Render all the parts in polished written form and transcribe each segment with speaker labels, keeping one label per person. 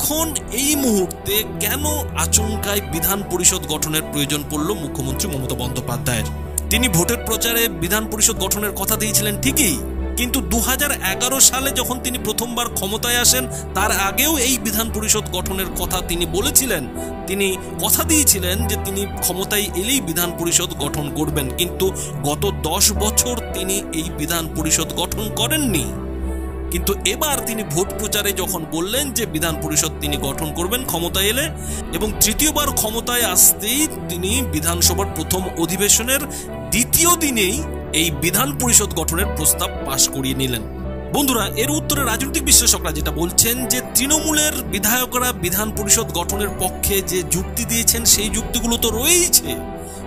Speaker 1: এখন এই মুহূর্তে কেন আচমকায় বিধান পরিষদ গঠনের প্রয়োজন পড়ল মুখ্যমন্ত্রী মমতা বন্দ্যোপাধ্যায়ের? তিনি ভোটের প্রচারে বিধান পরিষদ গঠনের কথা দিয়েছিলেন ঠিকই, কিন্তু 2011 সালে যখন তিনি প্রথমবার ক্ষমতায় আসেন তার আগেও এই বিধান পরিষদ গঠনের কথা তিনি বলেছিলেন। তিনি কথা দিয়েছিলেন যে তিনি ক্ষমতায় এলেই বিধান পরিষদ গঠন করবেন, কিন্তু গত 10 বছর তিনি এই বিধান পরিষদ গঠন করেননি। কিন্তু এবার তিনি ভোট প্রচারে যখন বললেন যে বিধান পরিষদ তিনি গঠন করবেন ক্ষমতায় এলে, এবং তৃতীয়বার ক্ষমতায় আসতেই তিনি বিধানসভার প্রথম অধিবেশনের দ্বিতীয় দিনেই এই বিধান পরিষদ গঠনের প্রস্তাব পাশ করিয়ে নিলেন। বন্ধুরা, এর উত্তরে রাজনৈতিক বিশ্লেষকরা যেটা বলছেন যে তৃণমূলের বিধায়করা বিধান পরিষদ গঠনের পক্ষে যে যুক্তি দিয়েছেন সেই যুক্তিগুলো তো রয়েছে,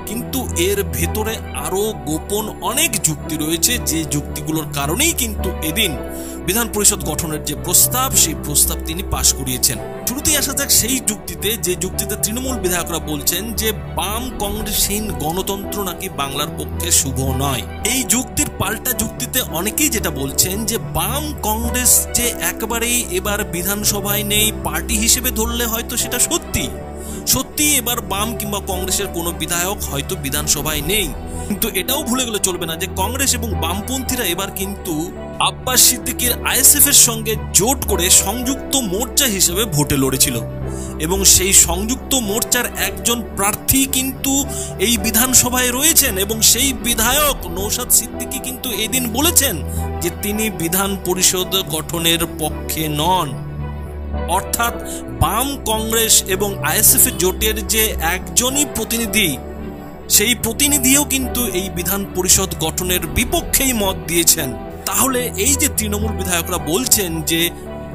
Speaker 1: কিন্তু এর ভেতরে আরো গোপন অনেক যুক্তি রয়েছে, যে যুক্তিগুলোর কারণেই কিন্তু এদিন বিধান পরিষদ গঠনের যে প্রস্তাব সেই প্রস্তাব তিনি পাশ করিয়েছেন। শুরুতেই আসা যাক সেই যুক্তিতে, যে যুক্তিতে তৃণমূল বিধায়করা বলছেন যে বাম কংগ্রেসহীন গণতন্ত্র নাকি বাংলার পক্ষে শুভ নয়। এই যুক্তির পাল্টা যুক্তিতে অনেকেই যেটা বলছেন যে বাম কংগ্রেস যে একেবারেই এবার বিধানসভায় নেই, পার্টি হিসেবে ধরলে হয়তো সেটা সত্যি এবার বাম কিংবা কংগ্রেসের কোনো বিধায়ক হয়তো বিধানসভায় নেই, কিন্তু এটাও ভুলে গেলে চলবে না যে কংগ্রেস এবং বামপন্থীরা এবার কিন্তু আব্বাস সিদ্দিকীর আইএসএফ এর সঙ্গে জোট করে সংযুক্ত মোর্চা হিসেবে ভোটে লড়েছিল, এবং সেই সংযুক্ত মোর্চার একজন প্রার্থী কিন্তু এই বিধানসভায় রয়েছেন, এবং সেই বিধায়ক নওশাদ সিদ্দিকী কিন্তু এদিন বলেছেন যে তিনি বিধান পরিষদ গঠনের পক্ষে নন। অর্থাৎ বাম কংগ্রেস এবং আইএসএফ এর জোটের যে একজনই প্রতিনিধি, সেই প্রতিনিধিও কিন্তু এই বিধান পরিষদ গঠনের বিপক্ষেই মত দিয়েছেন। তাহলে এই যে তৃণমূল বিধায়করা বলছেন যে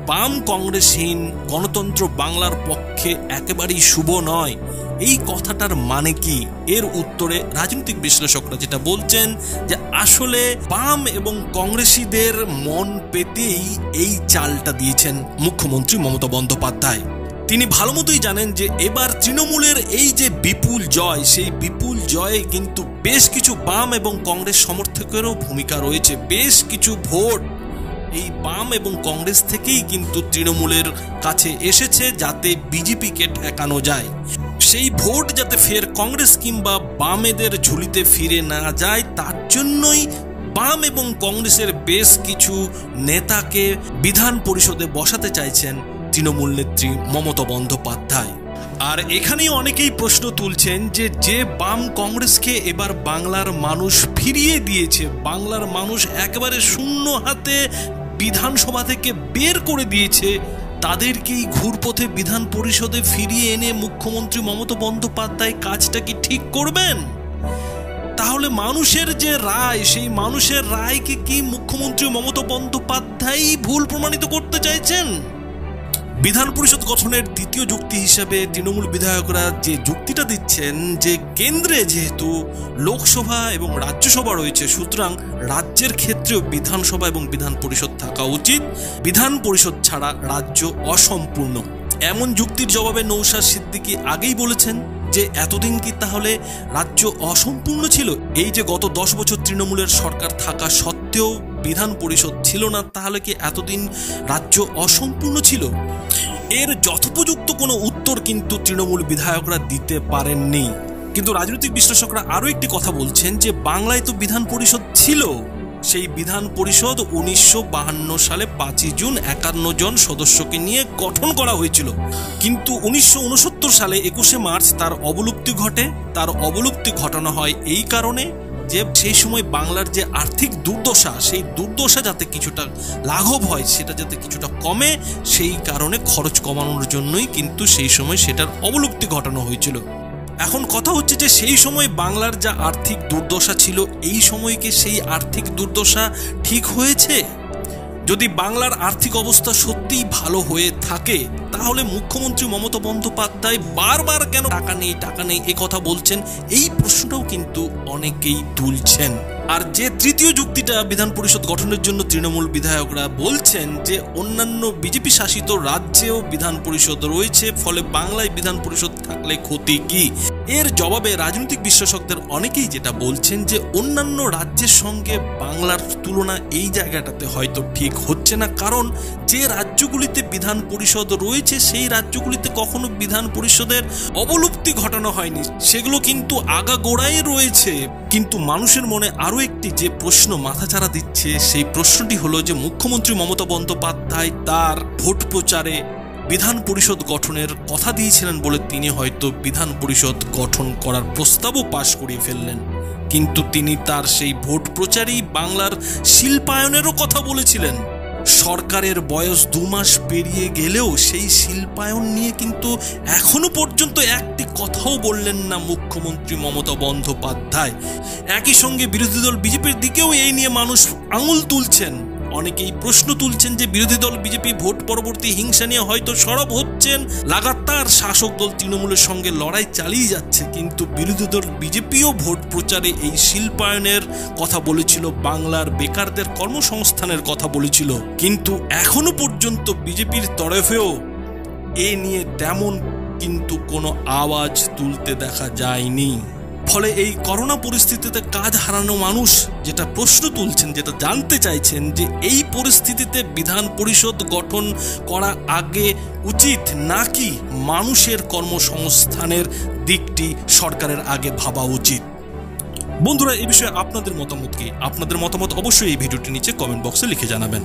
Speaker 1: বাম কংগ্রেসহীন গণতন্ত্র বাংলার পক্ষে একেবারেই শুভ নয়, এই কথাটার মানে কি? এর উত্তরে রাজনৈতিক বিশ্লেষকরা যেটা বলছেন যে আসলে বাম এবং কংগ্রেসীদের মন পেতেই এই চালটা দিয়েছেন মুখ্যমন্ত্রী মমতা বন্দ্যোপাধ্যায়। তিনি ভালো মতোই জানেন যে এবার তৃণমূলের এই যে বিপুল জয়, সেই বিপুল জয়ে কিন্তু বেশ কিছু বাম এবং কংগ্রেস সমর্থকেরও ভূমিকা রয়েছে। বেশ কিছু ভোট এই বাম এবং কংগ্রেস থেকেই কিন্তু তৃণমূলের কাছে এসেছে, যাতে বিজেপিকে ঠেকানো যায়। সেই ভোট যাতে ফের কংগ্রেস কিংবা বামেদের ঝুলিতে ফিরে না যায়, তার জন্যই বাম এবং কংগ্রেসের বেশ কিছু নেতাকে বিধান পরিষদে বসাতে চাইছেন তৃণমূল নেত্রী মমতা বন্দ্যোপাধ্যায়। আর এখানেই অনেকেই প্রশ্ন তুলছেন যে বাম কংগ্রেসকে এবার বাংলার মানুষ ফিরিয়ে দিয়েছে, বাংলার মানুষ একেবারে শূন্য হাতে বিধানসভা থেকে বের করে দিয়েছে, তাদেরকেই ঘুরপথে বিধান পরিষদে ফিরিয়ে এনে মুখ্যমন্ত্রী মমতা বন্দ্যোপাধ্যায় কাজটা কি ঠিক করবেন? তাহলে মানুষের যে রায়, সেই মানুষের রায়কে কি মুখ্যমন্ত্রী মমতা বন্দ্যোপাধ্যায় ভুল প্রমাণিত করতে চাইছেন? বিধান পরিষদ গঠনের দ্বিতীয় যুক্তি হিসেবে তৃণমূল বিধায়করা যে যুক্তিটা দিচ্ছেন যে কেন্দ্রে যেহেতু লোকসভা এবং রাজ্যসভা রয়েছে, সুতরাং রাজ্যের ক্ষেত্রেও বিধানসভা এবং বিধান পরিষদ থাকা উচিত, বিধান পরিষদ ছাড়া রাজ্য অসম্পূর্ণ। এমন যুক্তির জবাবে নওশাদ সিদ্দিকী আগেই বলেছেন যে এতদিন কি তাহলে রাজ্য অসম্পূর্ণ ছিল? এই যে গত 10 বছর তৃণমূলের সরকার থাকা সত্ত্বেও বিধান পরিষদ ছিল না, তাহলে কি এতদিন রাজ্য অসম্পূর্ণ ছিল? এর যথোপযুক্ত কোনো উত্তর কিন্তু তৃণমূল বিধায়করা দিতে পারেননি। কিন্তু রাজনৈতিক বিশ্লেষকরা আরো একটি কথা বলছেন যে বাংলায় তো বিধান পরিষদ ছিল, সেই বিধান পরিষদ 1952 সালে 5 জুন 51 জন সদস্যকে নিয়ে গঠন করা হয়েছিল, কিন্তু 1969 সালে 21 মার্চ তার অবলুপ্তি ঘটে। তার অবলুপ্তি ঘটানো হয় এই কারণে যে সেই সময় বাংলার যে আর্থিক দুর্দশা, সেই দুর্দশা যাতে কিছুটা লাঘব হয়, সেটা যাতে কিছুটা কমে, সেই কারণে খরচ কমানোর জন্যই কিন্তু সেই সময় সেটার অবলুপ্তি ঘটানো হয়েছিল। এখন কথা হচ্ছে যে সেই সময় বাংলার যা আর্থিক দুর্দশা ছিল, এই সময়কে সেই আর্থিক দুর্দশা ঠিক হয়েছে? যদি বাংলার আর্থিক অবস্থা সত্যিই ভালো হয়ে থাকে, তাহলে মুখ্যমন্ত্রী মমতা বন্দ্যোপাধ্যায় বারবার কেন টাকা নেই এ কথা বলছেন? এই প্রশ্নটাও কিন্তু অনেকেই তুলছেন। আর যে তৃতীয় যুক্তিটা বিধান পরিষদ গঠনের জন্য তৃণমূল বিধায়করা বলছেন যে অন্যান্য বিজেপি শাসিত রাজ্যেও বিধান পরিষদ রয়েছে, ফলে বাংলায় বিধান পরিষদ থাকলে ক্ষতি কি? এর জবাবে রাজনৈতিক বিশ্লেষকদের অনেকেই যেটা বলছেন যে অন্যান্য রাজ্যের সঙ্গে বাংলার তুলনা এই জায়গাটাতে হয়তো ঠিক হচ্ছে না, কারণ যে রাজ্যগুলিতে বিধান পরিষদ রয়েছে সেই রাজ্যগুলিতে কখনো বিধান পরিষদের অবলুপ্তি ঘটানো হয়নি, সেগুলো কিন্তু আগাগোড়াই রয়েছে। কিন্তু মানুষের মনে আরও একটি যে প্রশ্ন মাথাচাড়া দিচ্ছে, সেই প্রশ্নটি হলো যে মুখ্যমন্ত্রী মমতা বন্দ্যোপাধ্যায় তার ভোট প্রচারে বিধান পরিষদ গঠনের কথা দিয়েছিলেন বলে তিনি হয়তো বিধান পরিষদ গঠন করার প্রস্তাবও পাশ করিয়ে ফেললেন, কিন্তু তিনি তার সেই ভোট প্রচারেই বাংলার শিল্পায়নেরও কথা বলেছিলেন। সরকারের বয়স 2 মাস পেরিয়ে গেলেও সেই শিল্পায়ন নিয়ে কিন্তু এখনো পর্যন্ত একটি কথাও বললেন না মুখ্যমন্ত্রী মমতা বন্দ্যোপাধ্যায়। একই সঙ্গে বিরোধী দল বিজেপির দিকেও এই নিয়ে মানুষ আঙুল তুলছেন। অনেকেই প্রশ্ন তুলছেন যে বিরোধী দল বিজেপি ভোট পরবর্তী হিংসা নিয়ে হয়তো সরব হচ্ছেন, লাগাতার শাসক দল তৃণমূলের সঙ্গে লড়াই চালিয়ে যাচ্ছে, কিন্তু বিরোধী দল বিজেপিও ভোট প্রচারে এই শিল্পায়নের কথা বলেছিল, বাংলার বেকারদের কর্মসংস্থানের কথা বলেছিল, কিন্তু এখনো পর্যন্ত বিজেপির তরফেও এ নিয়ে তেমন কিন্তু কোনো আওয়াজ তুলতে দেখা যায়নি। ফলে এই করোনা পরিস্থিতিতে কাজ হারানো মানুষ যেটা প্রশ্ন তুলছেন, যেটা জানতে চাইছেন যে এই পরিস্থিতিতে বিধান পরিষদ গঠন করা আগে উচিত নাকি মানুষের কর্মসংস্থানের দিকটি সরকারের আগে ভাবা উচিত। বন্ধুরা, এই বিষয়ে আপনাদের মতামত কি? আপনাদের মতামত অবশ্যই এই ভিডিওটি নিচে কমেন্ট বক্সে লিখে জানাবেন।